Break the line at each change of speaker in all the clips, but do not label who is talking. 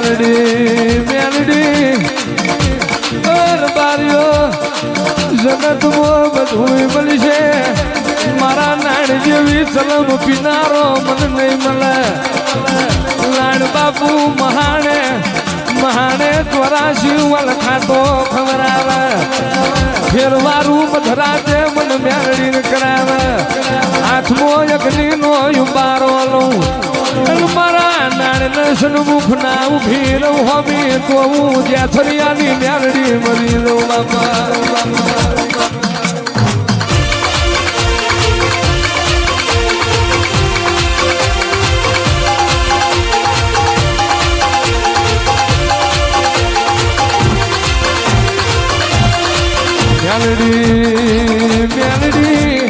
મેલડી મેલડી બારીઓ જગતમાં બધું મળશે મારા નાડ જેવી ચલમ પીનારો મને નહીં મળે લાડ બાપુ મહાણે મહાણે ચોરાશી વલ ખાતો ખબર આવે ફેરવારું મધરાતે મને મેળડીને કરાવે હાથમાં અગ્નિ નો ઉબારો લઉં મારા નાડને સન્મુખ ના ઉભી રહું હમી તો હું જ્યાં થરિયાની મેળડી મરી રહું બાપા મેલડી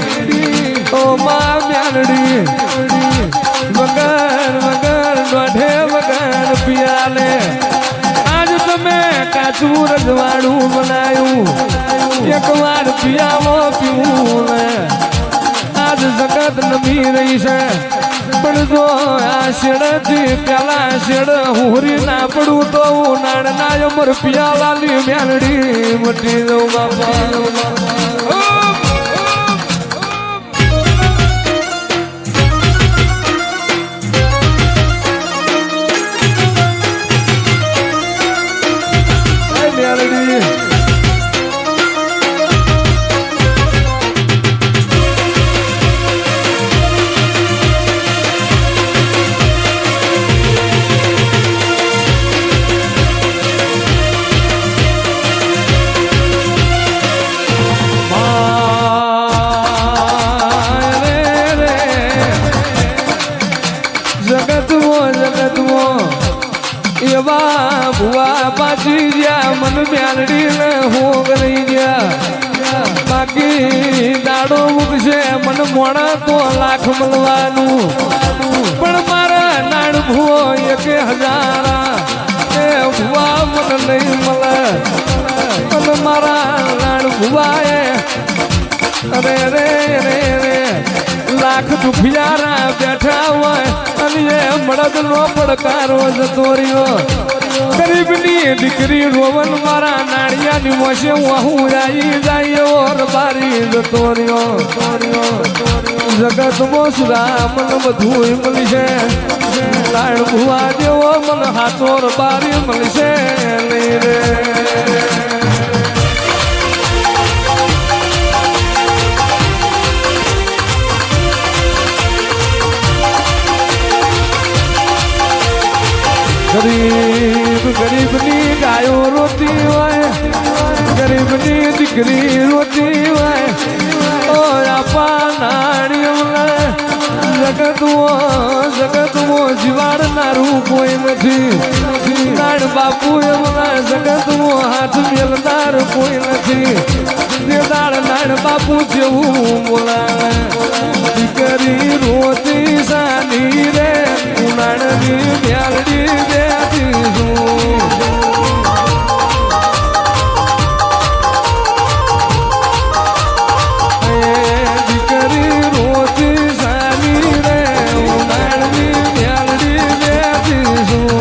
ઓ મા મેલડી વગર વગર દોઢે વગર પિયાલે આજ તમે કાચું રજવાડું બનાયું એક વાર પિયાલો પીવું ને આજ જગત નમી રહી છે પણ જો આ શેડથી પેલા શેડ હુરી ના પડું તો હું નાડના અમર પિયાલાની મેલડી મટી દઉં બાપા એવા ભુવા પાછી ગયા મન મેલડી ને હું કરી ગયા બાકી દાડો મૂકશે મન મોડા તો લાખ મળવાનું પણ મારા નાડ ભુવો 1000 એ ભુવા મને નહીં મળે અને મારા નાડ ભુવાએ અરે રે રે રે લાખ દુખિયારા બેઠા હોય અને એ મળદ નો પડકારો જતો રહ્યો ગરીબની દીકરી રોવન મારા નાળિયાની મોશે હું આવી જાય એવો બારી જતો રહ્યો જગતમાં સુધા મને બધું મળશે લાડ ભુવા જેવો મને હાથો બારી મળશે નહીં રે ગરીબ ગરીબની ગાયો રોતી હોય ગરીબની દીકરી રોતી હોય ઓ આપા નાણીઓને જગતમાં જીવાડનારું કોઈ નથી નાડ બાપુ એમના જગતમાં હાથ મેલનાર કોઈ નથી દેદાળ નાડ બાપુ જેવું બોલાવે દીકરી રોતી સાની રે ઉનાળની મેલડી બેઠી છું દીકરી રોતી સાની રે ઉનાળની મેલડી બેઠી છું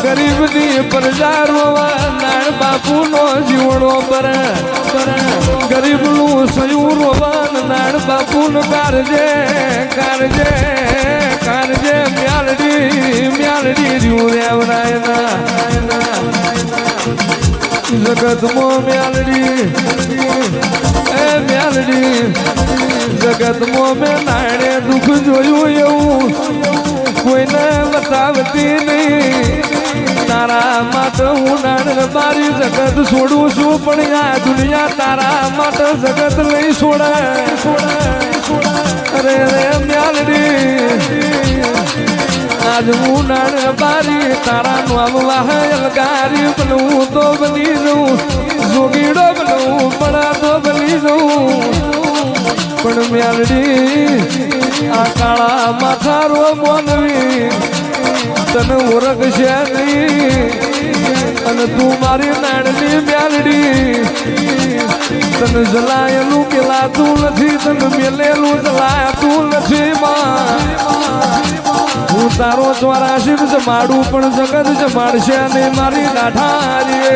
ગરીબની પ્રજા રોવા નાળ બાપુનો જીવડો પર ગરીબનું સયું રોવા નાળ બાપુનો કારજે કારજે કારજે મ્યાલડી જીવ દેવરાયના જગતમાં મ્યાલડી એ મ્યાલડી જગતમાં મેં નાડે દુઃખ જોયું એવું કોઈને બતાવતી નહીં મારી જગત છોડું છું પણ આ દુનિયા તારા માટે જગત નહીં છોડે અરે રે મ્યાલડી આજ હું નાણ બારી તારા નામ વાહલ ગારી બનવું તો બની જવું જોગીડો બનવું પણ તો બની જવું પણ મ્યાલડી આ કાળા માથારો મોનવી તને ઓળખશે નહીં અને તું મારી નાણની મ્યાલડી તને જલાયેલું પેલાતું નથી તને મેલેલું જલાતું નથી હું તારો 84 જમાડું પણ જગત જમાડશે નહીં મારી દાઢારી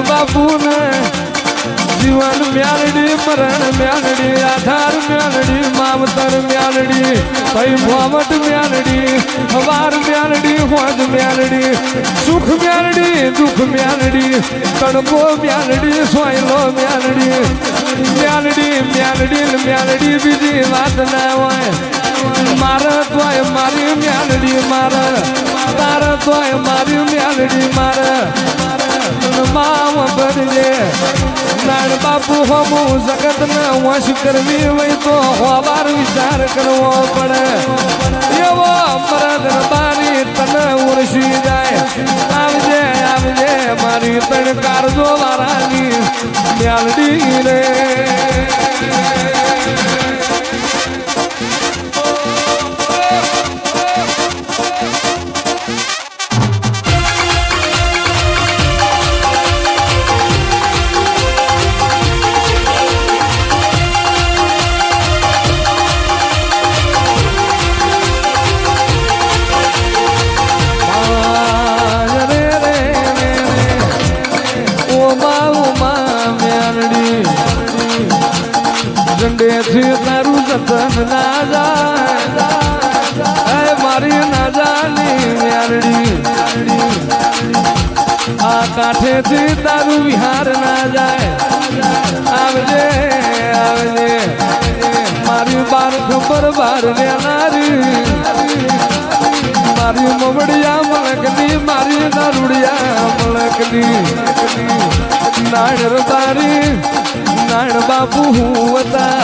બાપુને જીવન મ્યાલડી મરણ મ્યાલડી આધાર મ્યાલડી માવતર મ્યાલડી ભાઈ ભોમટ મ્યાલડી હવાર મ્યાલડી હોજ મ્યાલડી સુખ મ્યાલડી દુઃખ મ્યાલડી તડકો મ્યાલડી સોયલો મ્યાલડી મ્યાલડી મ્યાલડી મ્યાલડી બીજી વાત ના હોય મારે તોય મારી મ્યાલડી મારે તારે તોય મારી મ્યાલડી મારે મામ બનજે નાણ બાપુ હમું જગત ને વશ કરવી હોય તો હોવાર વિચાર કરવો પડે એવો મરદ બારી તને ઉરસી જાય આવજે આવજે મારી તણ કારજો વારાની મ્યાલડી રે ઝંડેથી તારું જતન ના જાય મારી ના જાની મ્યાલડી આ કાંઠેથી તારું વિહાર ના જાય આવજે આવજે મારી બાર ખબર બાર લેનારી મારી મમડિયા મલકની મારી દારૂડિયા મલકની નાણ તારી નાણ બાપુ હું હતા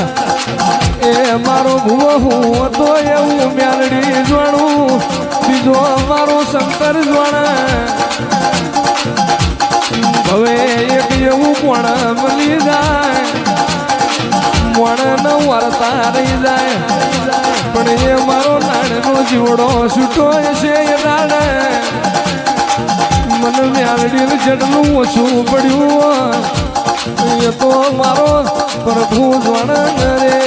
એ મારો ભૂવો હું હતો એવું મ્યાલડી જાણું બીજો મારો શંકર જાણે હવે એક એવું પણ મળી જાય મોણ ન વારતા રહી જાય પણ એ મારો નાણનો જીવડો છૂટો છે એ દાડે મને મ્યાલડી જેટલું ઓછું પડ્યું એ તો મારો પ્રભુ જાણ રે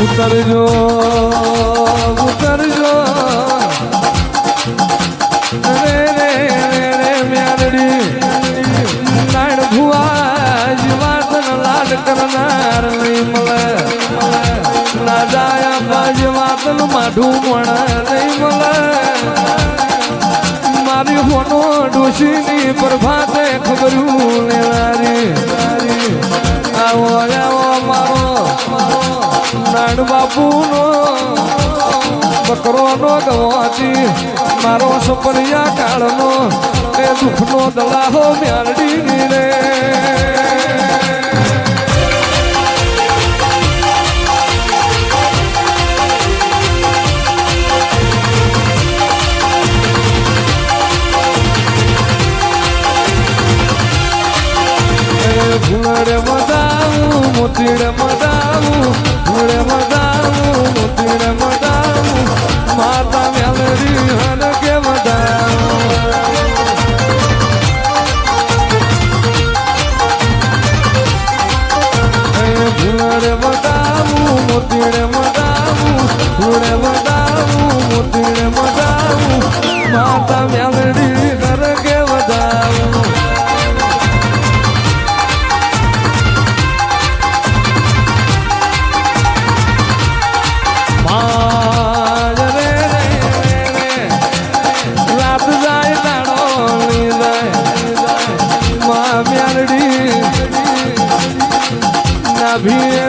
ઉતરજો ઉતરજો રે રે રે મ્યાલડી નાણ ભુવા જીવાતન લાડ કરનાર નહીં મળે ના જાયા બાજ વાતન માઢું મણ નહીં મળે મારી હોનો ડોશીની પ્રભાતે ખબરું લેનારી આવો આવો મારો નાણ બાપુ નો બકરો નો ગવાતી મારો સપરિયા કાળ નો એ દુઃખ નો દલાહો મ્યાલડી રે ફૂલડે બતાવું મોતીડે મડાવું ધૂળે મડાવું મોતીડે મડાવું માતા મેલડી હન કે મડાવું ધૂળે મડાવું મોતીડે મડાવું ધૂળે મડાવું મોતીડે મડાવું માતા મેલડી હન કે મડાવું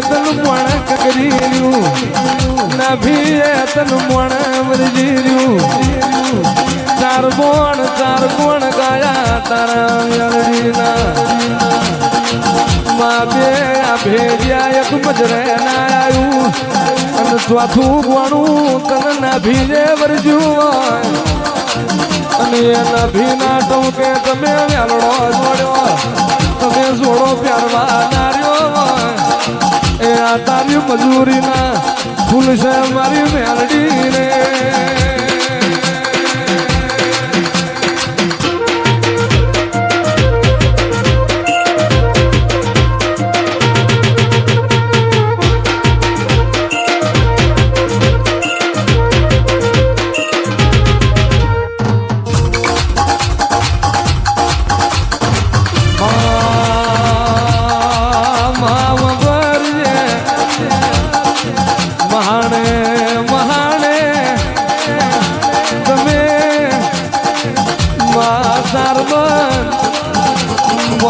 તન મણ કકરીર્યું નભી તન મણ વરજીર્યું ચાર કોણ ગાયા તારા યરડીના મા બે આ ભેડિયા એક મજરે ના આવ્યું અને ચોથું ગોણું તન નભી વરજ્યું અને એ નભી ના ટોકે તમે વેલડો જોડ્યો તમે જોડો પ્યારવા નાર્યો એ આ તારી મજૂરીના ફૂલ છે મારી મેલડી રે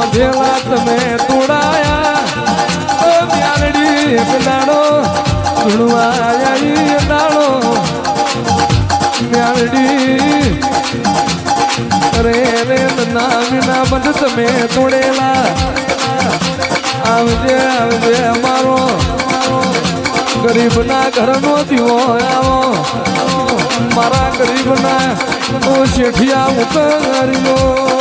વધેલા તમે તોડાયા મ્યાલડી એક દાડો ધૂણવાયા દાડો મ્યાલડી રે રે ના વિના બંધ તમે તોડેલા આવજે આવજે અમારો ગરીબના ઘરનો દીવો આવો મારા ગરીબના શેઠિયા ઉતર્યો